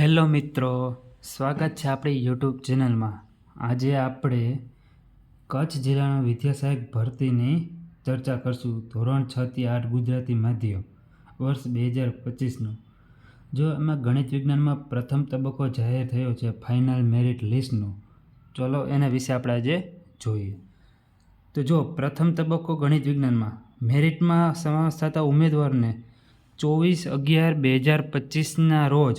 Hello મિત્રો, સ્વાગત છે આપણી યુટ્યુબ ચેનલમાં। આજે આપણે કચ્છ જિલ્લાના વિદ્યા સહાયક ભરતીની ચર્ચા કરશું। ધોરણ 6 થી 8 ગુજરાતી માધ્યમ વર્ષ 2025નું। જો એમાં ગણિત વિજ્ઞાનમાં પ્રથમ તબક્કો જાહેર થયો છે ફાઇનલ મેરિટ લિસ્ટનો। ચલો એના વિશે આપણે આજે જોઈએ। તો જો પ્રથમ તબક્કો ગણિત વિજ્ઞાનમાં મેરિટમાં સમાવેશ થતા ઉમેદવારને 24/11/2025ના રોજ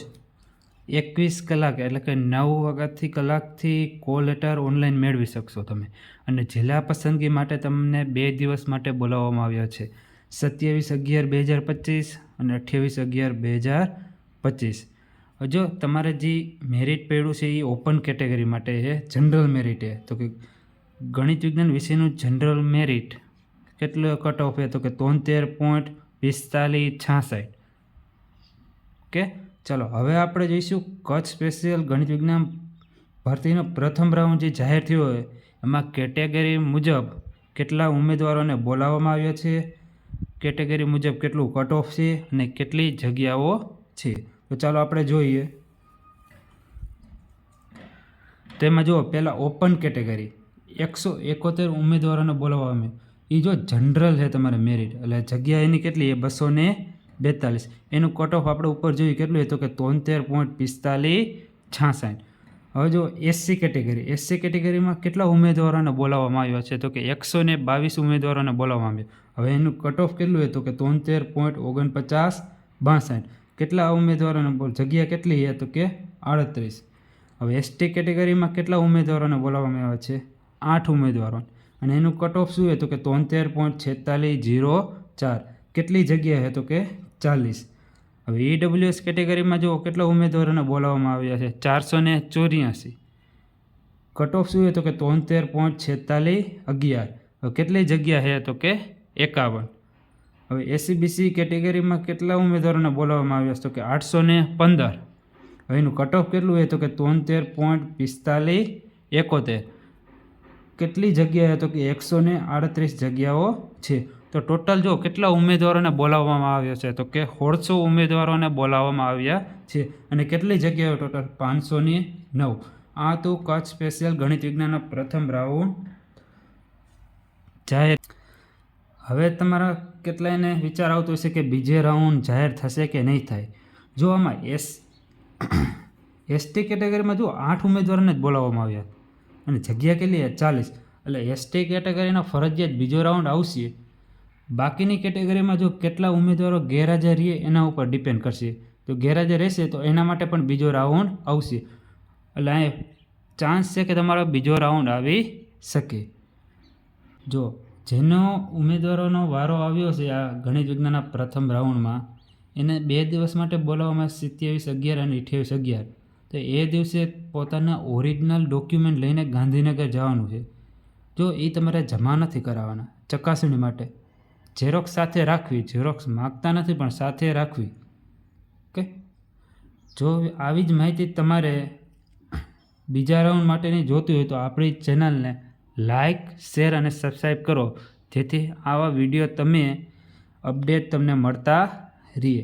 21 કલાક એટલે કે 9 કલાકથી કોલ લેટર ઓનલાઈન મેળવી શકશો તમે। અને જિલ્લા પસંદગી માટે તમને 2 દિવસ માટે બોલાવવામાં આવ્યા છે, 27/11/2025 અને 28/11/2025। જો તમારે જે મેરિટ પડ્યું છે એ ઓપન કેટેગરી માટે છે, જનરલ મેરિટ છે। તો કે ગણિત વિજ્ઞાન વિશેનું જનરલ મેરિટ કેટલો કટ ઓફ છે? તો કે 73.4566। ઓકે, ચાલો હવે આપણે જોઈશું કચ્છ સ્પેશિયલ ગણિત વિજ્ઞાન ભરતીનો પ્રથમ રાઉન્ડ જે જાહેર થયો હોય એમાં કેટેગરી મુજબ કેટલા ઉમેદવારોને બોલાવવામાં આવ્યા છે, કેટેગરી મુજબ કેટલું કટ ઓફ છે અને કેટલી જગ્યાઓ છે। તો ચાલો આપણે જોઈએ। તેમાં જો પહેલાં ઓપન કેટેગરી 171 ઉમેદવારોને બોલાવવામાં આવે। એ જો જનરલ છે તમારે મેરિટ એટલે જગ્યા એની કેટલી છે? 242। એનું કટ ઓફ આપણે ઉપર જોઈએ કેટલું છે? તો કે 73.4566। હવે જો એસસી કેટેગરીમાં કેટલા ઉમેદવારોને બોલાવવામાં આવ્યા છે? તો કે 122 ઉમેદવારોને બોલાવવામાં આવ્યા। હવે એનું કટ ઓફ કેટલું છે? તો કે 73.4962। કેટલા ઉમેદવારોને જગ્યા કેટલી છે? તો કે 38। હવે એસટી કેટેગરીમાં કેટલા ઉમેદવારોને બોલાવવામાં આવ્યા છે? 8 ઉમેદવારો। અને એનું કટ ઓફ શું છે? તો કે 73.4604। કેટલી જગ્યા છે? તો કે 40। હવે ઈડબ્લ્યુએસ કેટેગરીમાં જો કેટલા ઉમેદવારોને બોલાવવામાં આવ્યા છે? 484। કટ ઓફ શું છે? તો કે 73.4611। હવે કેટલી જગ્યા છે? તો કે 51। હવે એસસીબીસી કેટેગરીમાં કેટલા ઉમેદવારોને બોલાવવામાં આવ્યા છે? તો કે 815। હવે એનું કટ ઓફ કેટલું છે? તો કે 73.4571। કેટલી જગ્યા છે? તો કે 138 જગ્યાઓ છે। તો ટોટલ જો કેટલા ઉમેદવારોને બોલાવવામાં આવ્યા છે? તો કે 1600 ઉમેદવારોને બોલાવવામાં આવ્યા છે। અને કેટલી જગ્યાઓ ટોટલ? 509। આ તો કચ્છ સ્પેશિયલ ગણિત વિજ્ઞાનનો પ્રથમ રાઉન્ડ જાહેર। હવે તમારા કેટલાયને વિચાર આવતો હશે કે બીજે રાઉન્ડ જાહેર થશે કે નહીં થાય। જો આમાં એસટી કેટેગરીમાં જો 8 ઉમેદવારોને જ બોલાવવામાં આવ્યા અને જગ્યા કેટલી છે? 40। એટલે એસટી કેટેગરીનો ફરજિયાત બીજો રાઉન્ડ આવશે। બાકીની કેટેગરીમાં જો કેટલા ઉમેદવારો ગેરહાજર રહે એના ઉપર ડિપેન્ડ કરશે। તો ગેરહાજર રહેશે તો એના માટે પણ બીજો રાઉન્ડ આવશે। એટલે આ ચાન્સ છે કે તમારો બીજો રાઉન્ડ આવી શકે। જો જેનો ઉમેદવારોનો વારો આવ્યો છે આ ગણિત વિજ્ઞાનના પ્રથમ રાઉન્ડમાં એને 2 દિવસ માટે બોલાવવામાં 27/11 અને 28/11। તો એ દિવસે પોતાના ઓરિજિનલ ડોક્યુમેન્ટ લઈને ગાંધીનગર જવાનું છે। જો એ તમારે જમા નથી કરાવવાના ચકાસણી માટે, ઝેરોક્સ સાથે રાખવી। ઝેરોક્સ માગતા નથી પણ સાથે રાખવી। ઓકે, જો આવી જ માહિતી તમારે બીજા રાઉન્ડ માટેની જોતી હોય તો આપણી ચેનલને લાઇક, શેર અને સબસ્ક્રાઈબ કરો, જેથી આવા વિડીયો તમે અપડેટ તમને મળતા રહે।